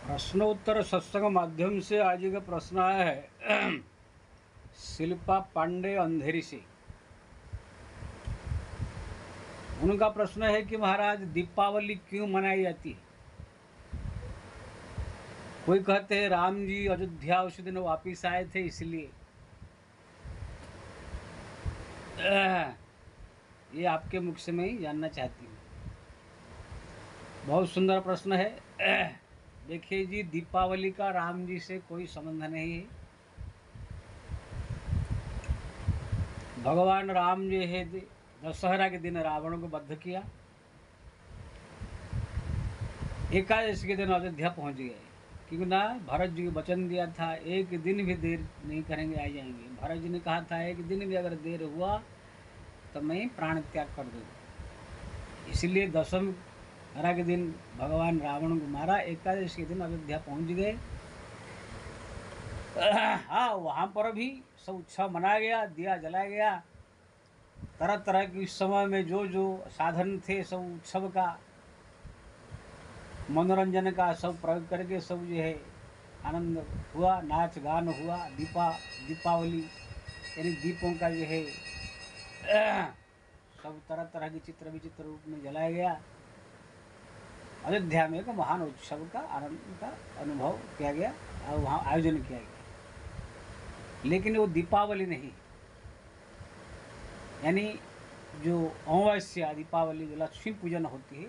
प्रश्नोत्तर सत्संग माध्यम से आज का प्रश्न आया है शिल्पा पांडे अंधेरी से। उनका प्रश्न है कि महाराज दीपावली क्यों मनाई जाती है। कोई कहते हैं राम जी अयोध्या उस दिन वापिस आए थे इसलिए। ये आपके मुख से मैं ही जानना चाहती हूँ। बहुत सुंदर प्रश्न है। देखिए जी, दीपावली का राम जी से कोई संबंध नहीं है। भगवान राम जो है दशहरा के दिन रावण को वध किया, एकादशी के दिन अयोध्या पहुंच गए, क्योंकि ना भरत जी को वचन दिया था एक दिन भी देर नहीं करेंगे, आ जाएंगे। भरत जी ने कहा था एक दिन भी अगर देर हुआ तो मैं प्राण त्याग कर दूँगा। इसलिए दशहरा के दिन भगवान रावण को मारा, एकादशी के दिन अयोध्या पहुंच गए। हाँ, वहाँ पर भी सब उत्सव मनाया गया, दिया जलाया गया, तरह तरह के इस समय में जो जो साधन थे सब उत्सव का, मनोरंजन का सब प्रयोग करके सब जो है आनंद हुआ, नाच गान हुआ। दीपावली यानी दीपों का जो है सब तरह तरह के चित्र विचित्र रूप में जलाया गया। अयोध्या में एक महान उत्सव का आनंद का अनुभव किया गया और वहाँ आयोजन किया गया। लेकिन वो दीपावली नहीं, यानी जो अमावस्या दीपावली जो लक्ष्मी पूजन होती है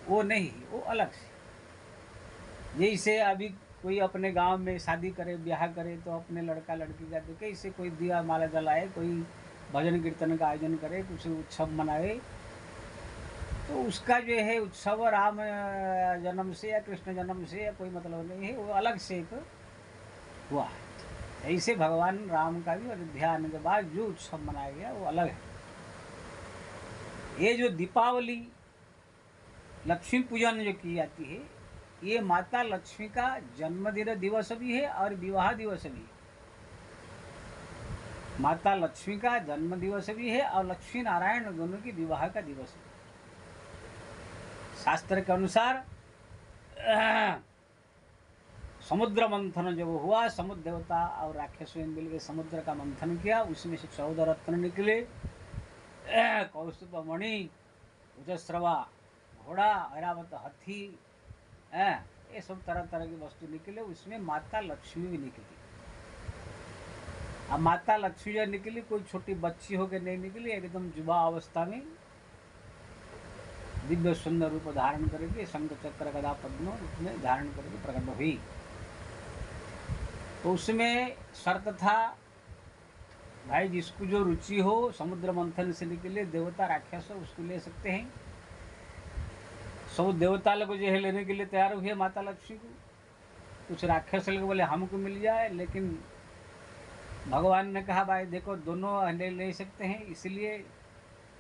वो नहीं, वो अलग से। जैसे अभी कोई अपने गांव में शादी करे, ब्याह करे तो अपने लड़का लड़की का तो कैसे कोई दिया माला जलाए, कोई भजन कीर्तन का आयोजन करे, कुछ उत्सव मनाए, तो उसका जो है उत्सव राम जन्म से या कृष्ण जन्म से या कोई मतलब नहीं है, वो अलग से एक हुआ है। ऐसे भगवान राम का भी अयोध्या आने के बाद जो उत्सव मनाया गया वो अलग है। ये जो दीपावली लक्ष्मी पूजन जो की जाती है, ये माता लक्ष्मी का जन्मदिन दिवस भी है और विवाह दिवस भी है। माता लक्ष्मी का जन्म दिवस भी है और लक्ष्मी नारायण दोनों की विवाह का दिवस है। शास्त्र के अनुसार समुद्र मंथन जब हुआ, समुद्र देवता और राक्षसों ने मिलकर समुद्र का मंथन किया, उसमें से 14 रत्न निकले, कौस्तुभ मणि, उजस्रवा घोड़ा, ऐरावत हाथी, ये सब तरह तरह की वस्तु निकले। उसमें माता लक्ष्मी भी निकली। अब माता लक्ष्मी जो निकली कोई छोटी बच्ची होकर नहीं निकली, एकदम युवा अवस्था में दिव्य सुंदर रूप धारण करके शंख चक्र गदा पद्म उसमें धारण करके प्रकट हुई। तो उसमें शर्त था भाई जिसको जो रुचि हो समुद्र मंथन से निकले देवता राक्षस उसको ले सकते हैं। सब देवता लोग जो है लेने के लिए तैयार हुए माता लक्ष्मी को। कुछ राक्षस लोग बोले हमको मिल जाए, लेकिन भगवान ने कहा भाई देखो दोनों ले सकते हैं, इसलिए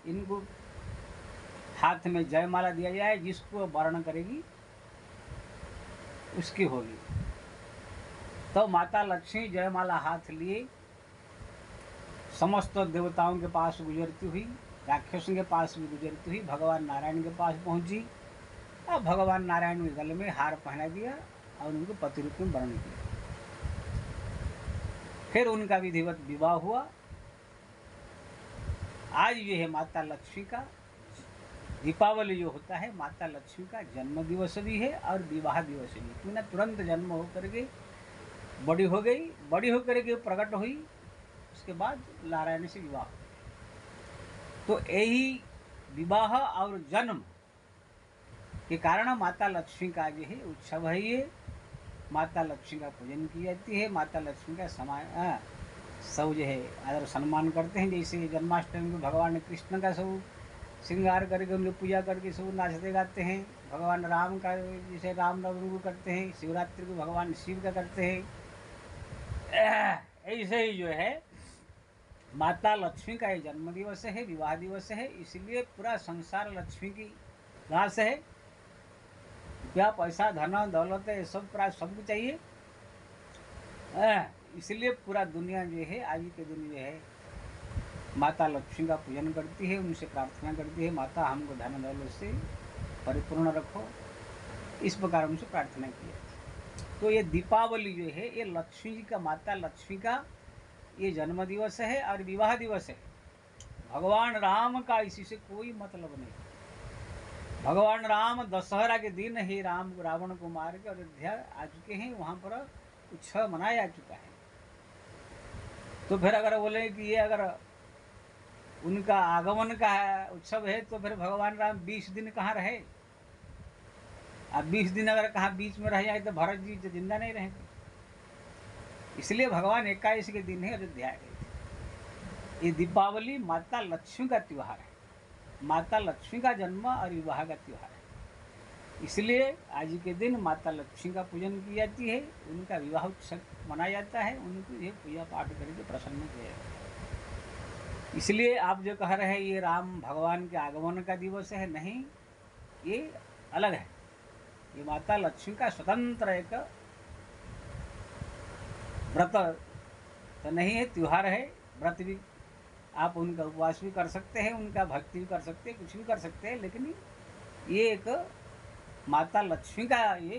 इनको हाथ में जयमाला दिया जाए, जिसको वर्ण करेगी उसकी होगी। तो माता लक्ष्मी जयमाला हाथ लिए समस्त देवताओं के पास गुजरती हुई, राक्षसों के पास भी गुजरती हुई भगवान नारायण के पास पहुंची और भगवान नारायण के गले में हार पहना दिया और उनको पति रूप में वर्ण किया। फिर उनका विधिवत विवाह हुआ। आज ये है माता लक्ष्मी का दीपावली जो होता है, माता लक्ष्मी का जन्म दिवस भी है और विवाह दिवस भी। क्यों ना तुरंत जन्म होकर के बड़ी हो गई, बड़ी होकर के प्रकट हुई, उसके बाद नारायण से विवाह। तो यही विवाह और जन्म के कारण माता लक्ष्मी का जो है उत्सव है। ये माता लक्ष्मी का पूजन की जाती है, माता लक्ष्मी का सब जो है आदर सम्मान करते हैं। जैसे जन्माष्टमी में भगवान कृष्ण का सब श्रृंगार करके उनकी पूजा करके सब नाचते गाते हैं। भगवान राम का जैसे रामनवमी को करते हैं, शिवरात्रि को भगवान शिव का करते हैं। ऐसे ही जो है माता लक्ष्मी का ये जन्म दिवस है, विवाह दिवस है, इसलिए पूरा संसार लक्ष्मी की घास है। रुपया पैसा धन दौलत ये सब प्राय सबको चाहिए, इसलिए पूरा दुनिया जो है आज के दिन जो है माता लक्ष्मी का पूजन करती है, उनसे प्रार्थना करती है माता हमको धन दौलत से परिपूर्ण रखो, इस प्रकार उनसे प्रार्थना की जाती। तो ये दीपावली जो है ये लक्ष्मी जी का, माता लक्ष्मी का ये जन्म दिवस है और विवाह दिवस है। भगवान राम का इसी से कोई मतलब नहीं। भगवान राम दशहरा के दिन ही रावण को मार के अयोध्या आ चुके हैं, वहाँ पर उत्सव मनाया जा चुका है। तो फिर अगर बोले कि ये अगर उनका आगमन का उत्सव है तो फिर भगवान राम 20 दिन कहाँ रहे? अब 20 दिन अगर कहाँ बीच में रह जाए तो भरत जी तो जिंदा नहीं रहेंगे। इसलिए भगवान 21 के दिन ही अयोध्या गए थे। ये दीपावली माता लक्ष्मी का त्यौहार है, माता लक्ष्मी का जन्म और विवाह का त्यौहार है। इसलिए आज के दिन माता लक्ष्मी का पूजन की जाती है, उनका विवाह उत्सव मनाया जाता है, उनको ये पूजा पाठ करके प्रसन्न किया जाता है। इसलिए आप जो कह रहे हैं ये राम भगवान के आगमन का दिवस है, नहीं, ये अलग है। ये माता लक्ष्मी का स्वतंत्र एक व्रत तो नहीं है, त्यौहार है। व्रत भी आप उनका उपवास भी कर सकते हैं, उनका भक्ति भी कर सकते हैं, कुछ भी कर सकते हैं, लेकिन ये एक माता लक्ष्मी का ये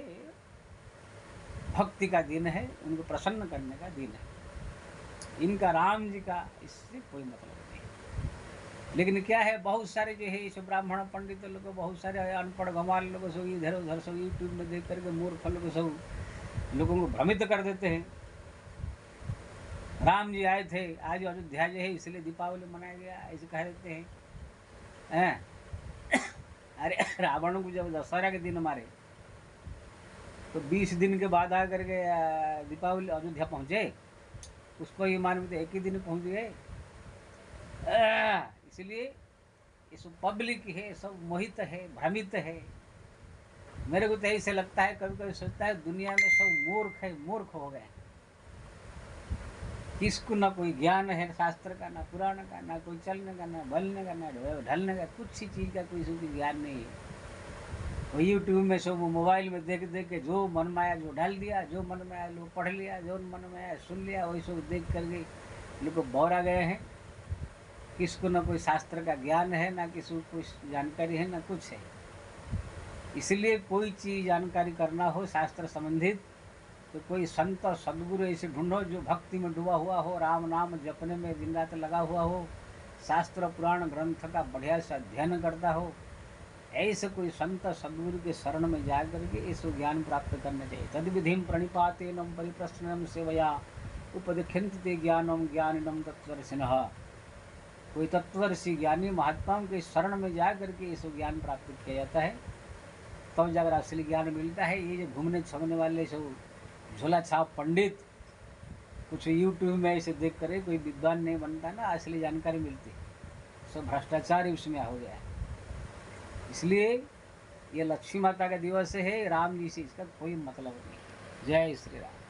भक्ति का दिन है, उनको प्रसन्न करने का दिन है। इनका राम जी का इससे कोई मतलब नहीं। लेकिन क्या है, बहुत सारे जो है इस ब्राह्मण पंडित लोग, बहुत सारे अनपढ़ गंवार लोग सब इधर उधर सब यूट्यूब में देख करके मूर्ख लोग सब लोगों को भ्रमित कर देते हैं। राम जी आए थे, आज अयोध्या जो है इसलिए दीपावली मनाया गया, ऐसे कह देते हैं। अरे रावण को जब दशहरा के दिन मारे तो 20 दिन के बाद आकर के दीपावली अयोध्या पहुँचे, उसको ही मान में तो एक ही दिन पहुँच गए। इसलिए ये सब पब्लिक है, सब मोहित है, भ्रमित है। मेरे को तो ऐसे लगता है, कभी कभी सोचता है दुनिया में सब मूर्ख है, मूर्ख हो गए। किसको ना कोई ज्ञान है शास्त्र का, ना पुराण का, ना कोई चलने का, ना बलने का, ना ढलने का, कुछ ही चीज़ का कोई सूखी ज्ञान नहीं है। वो यूट्यूब में सब मोबाइल में देख देख के जो मन में आया जो डाल दिया, जो मन में आया लोग पढ़ लिया, जो मन में आया सुन लिया, वही सब देख करके लोग बौरा गए हैं। किसको ना कोई शास्त्र का ज्ञान है, ना किसी को कुछ जानकारी है, ना कुछ है। इसलिए कोई चीज़ जानकारी करना हो शास्त्र संबंधित तो कोई संत सदगुरु ऐसे ढूंढो जो भक्ति में डूबा हुआ हो, राम नाम जपने में दिन रात लगा हुआ हो, शास्त्र पुराण ग्रंथ का बढ़िया से अध्ययन करता हो। ऐसे कोई संत सदगुरु के शरण में जा करके इस ज्ञान प्राप्त करना चाहिए। तद विधिम प्रणिपातेनम परिप्रश्नम सेवया उपदिख्यन्ते ज्ञानम ज्ञानिनम तत्वदर्शिनः। कोई तत्वदर्शी ज्ञानी महात्माओं के शरण में जा करके इस ज्ञान प्राप्त किया जाता है, तब जाकर असली ज्ञान मिलता है। ये जो घूमने छमने वाले सब झोला छाप पंडित कुछ यूट्यूब में ऐसे देख कर कोई विद्वान नहीं बनता ना, असली जानकारी मिलती, सब भ्रष्टाचार उसमें हो गया है। इसलिए ये लक्ष्मी माता का दिवस है, राम जी से इसका कोई मतलब नहीं। जय श्री राम।